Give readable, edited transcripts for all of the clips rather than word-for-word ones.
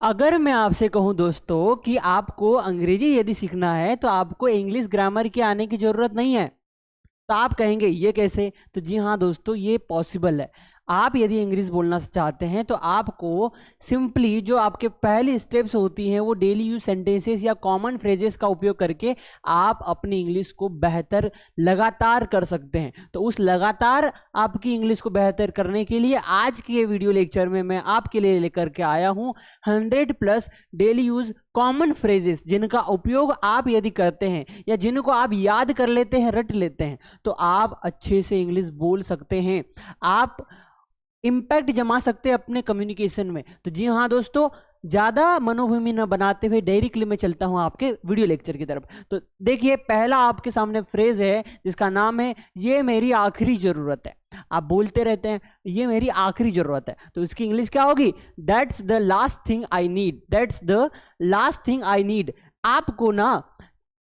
अगर मैं आपसे कहूं दोस्तों कि आपको अंग्रेजी यदि सीखना है तो आपको इंग्लिश ग्रामर के आने की जरूरत नहीं है, तो आप कहेंगे ये कैसे? तो जी हाँ दोस्तों, ये पॉसिबल है। आप यदि इंग्लिश बोलना चाहते हैं तो आपको सिंपली जो आपके पहली स्टेप्स होती हैं वो डेली यूज सेंटेंसेस या कॉमन फ्रेजेस का उपयोग करके आप अपनी इंग्लिश को बेहतर लगातार कर सकते हैं। तो उस लगातार आपकी इंग्लिश को बेहतर करने के लिए आज के वीडियो लेक्चर में मैं आपके लिए लेकर के आया हूँ 100+ डेली यूज कॉमन फ्रेजेस, जिनका उपयोग आप यदि करते हैं या जिनको आप याद कर लेते हैं, रट लेते हैं, तो आप अच्छे से इंग्लिश बोल सकते हैं, आप इम्पैक्ट जमा सकते हैं अपने कम्युनिकेशन में। तो जी हाँ दोस्तों, ज्यादा मनोभूमि न बनाते हुए डायरेक्टली मैं चलता हूं आपके वीडियो लेक्चर की तरफ। तो देखिए, पहला आपके सामने फ्रेज है जिसका नाम है ये मेरी आखिरी जरूरत है। आप बोलते रहते हैं ये मेरी आखिरी जरूरत है, तो इसकी इंग्लिश क्या होगी? That's the last thing I need. That's the last thing I need. आपको ना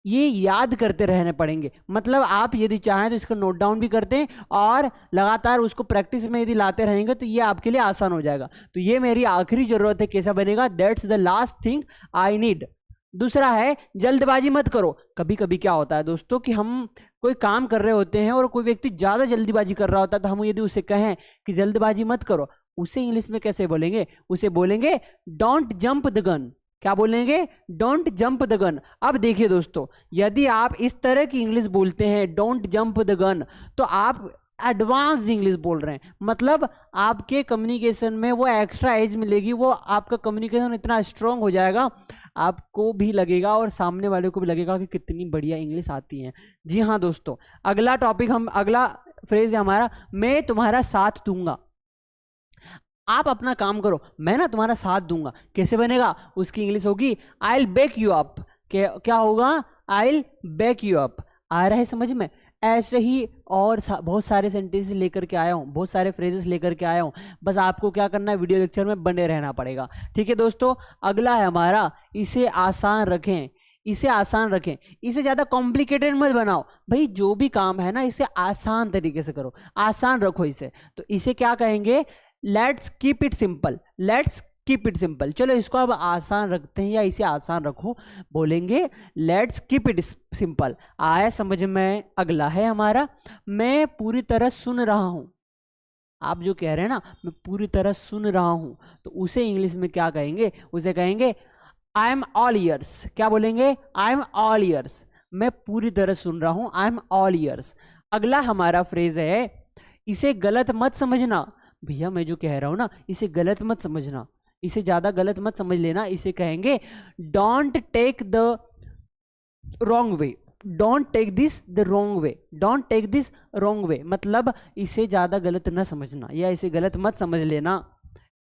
ये याद करते रहने पड़ेंगे, मतलब आप यदि चाहें तो इसको नोट डाउन भी करते हैं और लगातार उसको प्रैक्टिस में यदि लाते रहेंगे तो ये आपके लिए आसान हो जाएगा। तो ये मेरी आखिरी जरूरत है कैसा बनेगा? That's the last thing I need. दूसरा है जल्दबाजी मत करो। कभी कभी क्या होता है दोस्तों कि हम कोई काम कर रहे होते हैं और कोई व्यक्ति ज्यादा जल्दबाजी कर रहा होता है, तो हम यदि उसे कहें कि जल्दबाजी मत करो, उसे इंग्लिश में कैसे बोलेंगे? उसे बोलेंगे डोंट जंप द गन। क्या बोलेंगे? Don't jump the gun. अब देखिए दोस्तों, यदि आप इस तरह की इंग्लिश बोलते हैं डोंट जंप द गन, तो आप एडवांस इंग्लिश बोल रहे हैं, मतलब आपके कम्युनिकेशन में वो एक्स्ट्रा एज मिलेगी, वो आपका कम्युनिकेशन इतना स्ट्रांग हो जाएगा, आपको भी लगेगा और सामने वाले को भी लगेगा कि कितनी बढ़िया इंग्लिश आती है। जी हाँ दोस्तों, अगला टॉपिक, अगला फ्रेज है हमारा मैं तुम्हारा साथ दूंगा। आप अपना काम करो, मैं ना तुम्हारा साथ दूंगा। कैसे बनेगा? उसकी इंग्लिश होगी I will back you up. क्या होगा? I will back you up. आ रहा है समझ में? ऐसे ही और बहुत सारे सेंटेंसेस लेकर के आया हूँ, बहुत सारे फ्रेजेस लेकर के आया हूँ, बस आपको क्या करना है, वीडियो लेक्चर में बने रहना पड़ेगा। ठीक है दोस्तों, अगला है हमारा इसे आसान रखें। इसे आसान रखें, इसे ज्यादा कॉम्प्लिकेटेड मत बनाओ भाई, जो भी काम है ना इसे आसान तरीके से करो, आसान रखो इसे। तो इसे क्या कहेंगे? Let's keep it simple. Let's keep it simple. चलो इसको अब आसान रखते हैं या इसे आसान रखो, बोलेंगे लेट्स कीप इट सिंपल। आया समझ में? अगला है हमारा मैं पूरी तरह सुन रहा हूं। आप जो कह रहे हैं ना मैं पूरी तरह सुन रहा हूं, तो उसे इंग्लिश में क्या कहेंगे? उसे कहेंगे आई एम ऑल ईयर्स। क्या बोलेंगे? I am all years. मैं पूरी तरह सुन रहा हूं, आई एम ऑल ईयर्स। अगला हमारा फ्रेज है इसे गलत मत समझना। भैया मैं जो कह रहा हूं ना इसे गलत मत समझना, इसे ज्यादा गलत मत समझ लेना। इसे कहेंगे don't take the wrong way. Don't take this the wrong way. Don't take this wrong way मतलब इसे ज्यादा गलत न समझना या इसे गलत मत समझ लेना।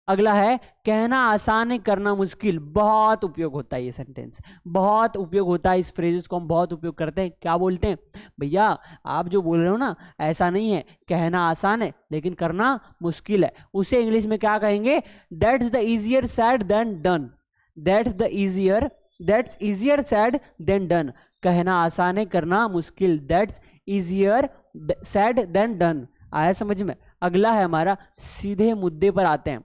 अगला है कहना आसान है करना मुश्किल। बहुत उपयोग होता है ये सेंटेंस, बहुत उपयोग होता है, इस फ्रेजेस को हम बहुत उपयोग करते हैं। क्या बोलते हैं? भैया आप जो बोल रहे हो ना ऐसा नहीं है, कहना आसान है लेकिन करना मुश्किल है। उसे इंग्लिश में क्या कहेंगे? That's the easier said than done. That's easier said than done. कहना आसान है करना मुश्किल, that's easier said than done. आया समझ में? अगला है हमारा सीधे मुद्दे पर आते हैं।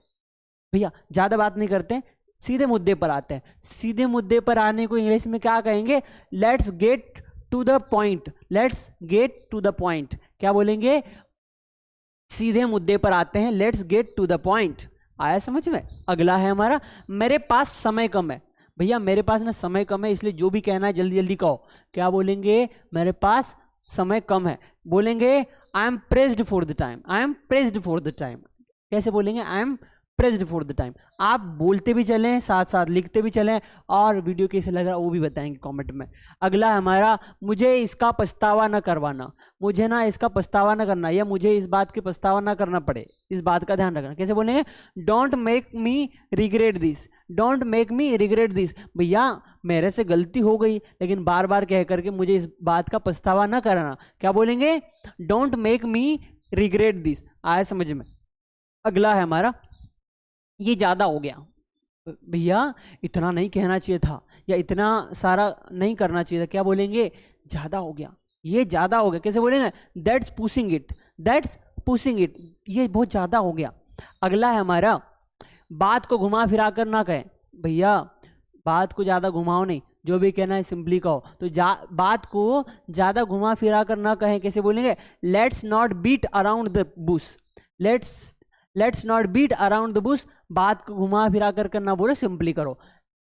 भैया ज्यादा बात नहीं करते हैं, सीधे मुद्दे पर आते हैं। सीधे मुद्दे पर आने को इंग्लिश में क्या कहेंगे? Let's get to the point. Let's get to the point. क्या बोलेंगे? सीधे मुद्दे पर आते हैं, let's get to the point. आया समझ में? अगला है हमारा मेरे पास समय कम है। भैया मेरे पास ना समय कम है, इसलिए जो भी कहना है जल्दी जल्दी कहो। क्या बोलेंगे? मेरे पास समय कम है। बोलेंगे I am pressed for the time. I am pressed for the time. कैसे बोलेंगे? I am pressed for the time. आप बोलते भी चलें, साथ साथ लिखते भी चलें, और वीडियो कैसे लग रहा है वो भी बताएंगे कमेंट में। अगला हमारा मुझे इसका पछतावा न करवाना। मुझे ना इसका पछतावा न करना या मुझे इस बात की पछतावा ना करना पड़े, इस बात का ध्यान रखना। कैसे बोलेंगे? Don't make me regret this. Don't make me regret this. भैया मेरे से गलती हो गई लेकिन बार बार कह करके मुझे इस बात का पछतावा न करना। क्या बोलेंगे? Don't make me regret this. आया समझ में? अगला है हमारा ये ज्यादा हो गया। भैया इतना नहीं कहना चाहिए था या इतना सारा नहीं करना चाहिए था। क्या बोलेंगे? ज्यादा हो गया, ये ज्यादा हो गया। कैसे बोलेंगे? That's pushing it. That's pushing it. ये बहुत ज्यादा हो गया। अगला है हमारा बात को घुमा फिरा कर ना कहें। भैया बात को ज़्यादा घुमाओ नहीं, जो भी कहना है सिंपली कहो। तो बात को ज़्यादा घुमा फिरा कर ना कहें, कैसे बोलेंगे? Let's not beat around the bush, let's not beat around the bush, बात को घुमा फिरा कर ना बोलो, सिंपली करो।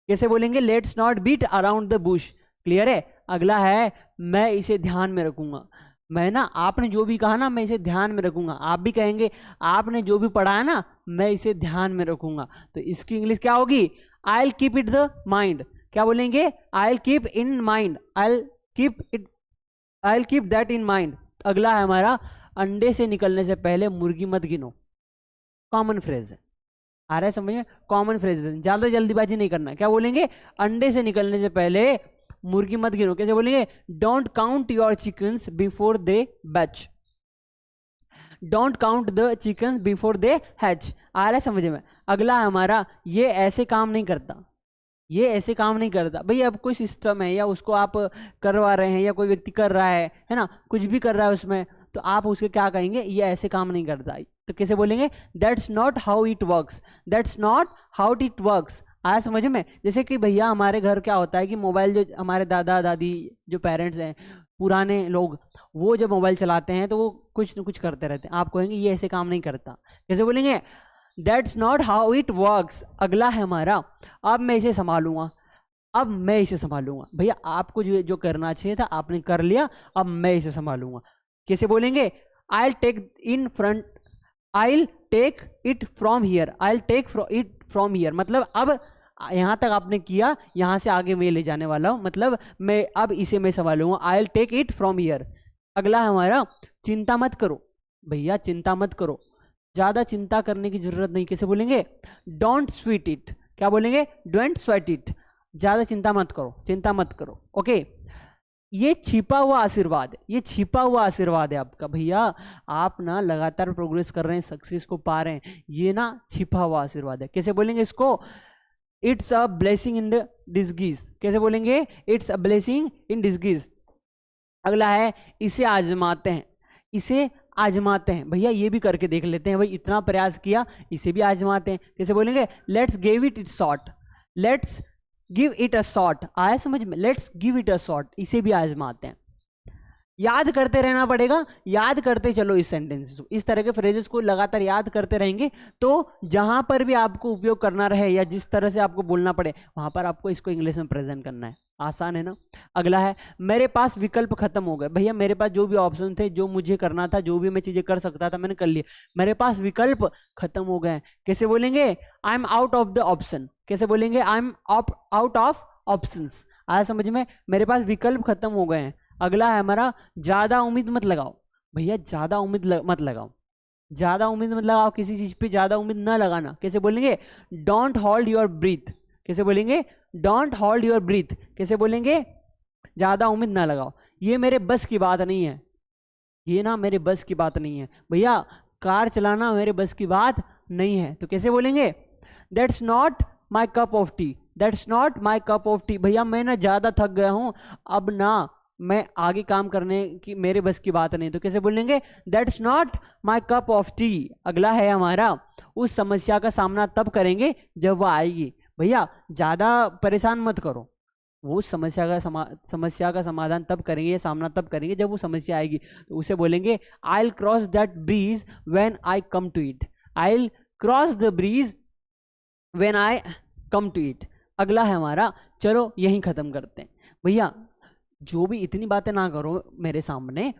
कैसे बोलेंगे? Let's not beat around the bush. Clear है? अगला है मैं इसे ध्यान में रखूंगा। मैं ना, आपने जो भी कहा ना, मैं इसे ध्यान में रखूंगा। आप भी कहेंगे आपने जो भी पढ़ा है ना, मैं इसे ध्यान में रखूंगा। तो इसकी इंग्लिश क्या होगी? I will keep it the mind. क्या बोलेंगे? I will keep in mind, I will keep that in mind. अगला है हमारा, अंडे से निकलने से पहले मुर्गी मत गिनो। कॉमन फ्रेज है, आ रहा है समझ में? कॉमन फ्रेज है, ज्यादा जल्दीबाजी नहीं करना। क्या बोलेंगे? अंडे से निकलने से पहले मुर्गी मत गिनो। कैसे बोलेंगे? Don't count your chickens before they batch, don't count the chickens before they hatch. आ रहा है समझ में? अगला है हमारा, ये ऐसे काम नहीं करता, ये ऐसे काम नहीं करता। भाई अब कोई सिस्टम है या उसको आप करवा रहे हैं या कोई व्यक्ति कर रहा है ना, कुछ भी कर रहा है उसमें, तो आप उसके क्या कहेंगे? ये ऐसे काम नहीं करता। तो कैसे बोलेंगे? That's not how it works, that's not how it works. आया समझ में? जैसे कि भैया हमारे घर क्या होता है कि मोबाइल, जो हमारे दादा दादी जो पेरेंट्स हैं, पुराने लोग, वो जब मोबाइल चलाते हैं तो वो कुछ न कुछ करते रहते हैं। आप कहेंगे ये ऐसे काम नहीं करता। कैसे बोलेंगे? That's not how it works. अगला है हमारा, अब मैं इसे संभालूंगा, अब मैं इसे संभालूंगा। भैया आपको जो करना चाहिए था आपने कर लिया, अब मैं इसे संभालूंगा। कैसे बोलेंगे? I take in front, I take it from here, I take it from here, मतलब अब यहां तक आपने किया, यहां से आगे मैं ले जाने वाला हूं, मतलब मैं अब इसे मैं संभालूंगा। I take it from here. अगला है हमारा, चिंता मत करो। भैया चिंता मत करो, ज्यादा चिंता करने की जरूरत नहीं। कैसे बोलेंगे? Don't sweet it. क्या बोलेंगे? डोंट स्वेट इट, ज्यादा चिंता मत करो, चिंता मत करो। ओके, ये छिपा हुआ आशीर्वाद है, ये छिपा हुआ आशीर्वाद है आपका। भैया आप ना लगातार प्रोग्रेस कर रहे हैं, सक्सेस को पा रहे हैं, ये ना छिपा हुआ आशीर्वाद है। कैसे बोलेंगे इसको? It's a blessing in the disguise. कैसे बोलेंगे? It's a blessing in disguise. अगला है, इसे आजमाते हैं, इसे आजमाते हैं। भैया ये भी करके देख लेते हैं, भाई इतना प्रयास किया, इसे भी आजमाते हैं। कैसे बोलेंगे? Let's give it it's shot, let's give it a shot. आया समझ में? Let's give it a shot, इसे भी आजमाते हैं। याद करते रहना पड़ेगा, याद करते चलो इस सेंटेंसेस को, इस तरह के फ्रेजेस को लगातार याद करते रहेंगे तो जहां पर भी आपको उपयोग करना रहे या जिस तरह से आपको बोलना पड़े, वहां पर आपको इसको इंग्लिश में प्रेजेंट करना है। आसान है ना? अगला है, मेरे पास विकल्प खत्म हो गए। भैया मेरे पास जो भी ऑप्शन थे, जो मुझे करना था, जो भी मैं चीजें कर सकता था, मैंने कर लिया, मेरे पास विकल्प खत्म हो गए। कैसे बोलेंगे? I am out of the option. कैसे बोलेंगे? I am out of options. आया समझ में? मेरे पास विकल्प खत्म हो गए हैं। अगला है हमारा, ज्यादा उम्मीद मत लगाओ। भैया ज्यादा उम्मीद मत लगाओ, ज्यादा उम्मीद मत लगाओ, किसी चीज पे ज्यादा उम्मीद ना लगाना। कैसे बोलेंगे? Don't hold your breathe. कैसे बोलेंगे? Don't hold your breathe. कैसे बोलेंगे? ज्यादा उम्मीद ना लगाओ, ये मेरे बस की बात नहीं है, ये ना मेरे बस की बात नहीं है। भैया कार चलाना मेरे बस की बात नहीं है। तो कैसे बोलेंगे? That's not my cup of T, that's not my cup of T. भैया मैं ना ज्यादा थक गया हूं, अब ना मैं आगे काम करने की मेरे बस की बात नहीं। तो कैसे बोलेंगे? That's not my cup of T. अगला है हमारा, उस समस्या का सामना तब करेंगे जब वह आएगी। भैया ज्यादा परेशान मत करो, वो समस्या का समाधान तब करेंगे, सामना तब करेंगे जब वो समस्या आएगी। तो उसे बोलेंगे, I will cross that bridge when I come to it, I will cross the bridge when I come to it. अगला है हमारा, चलो यहीं खत्म करते हैं। भैया जो भी इतनी बातें ना करो मेरे सामने,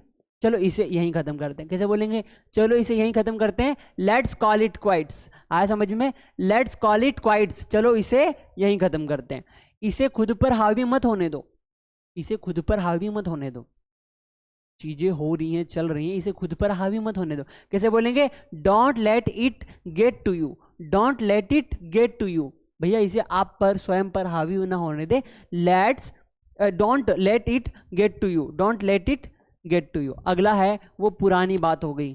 चलो इसे यहीं खत्म करते हैं। कैसे बोलेंगे? चलो इसे यहीं खत्म करते हैं, लेट्स कॉल इट क्वाइट्स। आया समझ में? लेट्स कॉल इट क्वाइट्स, चलो इसे यहीं खत्म करते हैं। इसे खुद पर हावी मत होने दो, इसे खुद पर हावी मत होने दो, चीजें हो रही हैं, चल रही हैं, इसे खुद पर हावी मत होने दो। कैसे बोलेंगे? Don't let it get to you, don't let it get to you. भैया इसे आप पर, स्वयं पर हावी ना होने दे। Let's don't let it get to you, don't let it get to you. अगला है, वो पुरानी बात हो गई।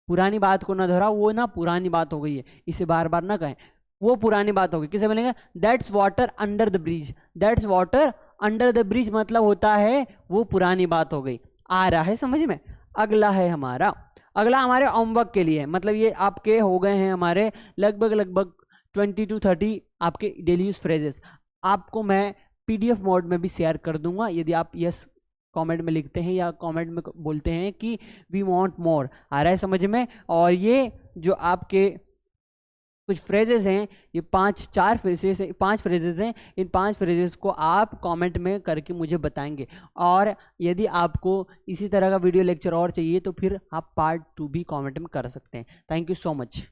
पुरानी बात को ना दोहराओ, वो ना पुरानी बात हो गई है, इसे बार बार ना कहें, वो पुरानी बात हो गई। किसे बोलेंगे? That's water under the bridge, that's water under the bridge, मतलब होता है वो पुरानी बात हो गई। आ रहा है समझ में? अगला है हमारा, अगला हमारे होमवर्क के लिए, मतलब ये आपके हो गए हैं हमारे लगभग 20 to 30 आपके डेली यूज फ्रेजेस आपको मैं PDF मोड में भी शेयर कर दूंगा। यदि आप यस कमेंट में लिखते हैं या कमेंट में बोलते हैं कि वी वांट मोर, आ रहा है समझ में। और ये जो आपके कुछ फ्रेजेस हैं, ये 5 फ्रेजेस हैं, इन 5 फ्रेजेस को आप कमेंट में करके मुझे बताएंगे। और यदि आपको इसी तरह का वीडियो लेक्चर और चाहिए तो फिर आप पार्ट 2 भी कमेंट में कर सकते हैं। Thank you so much.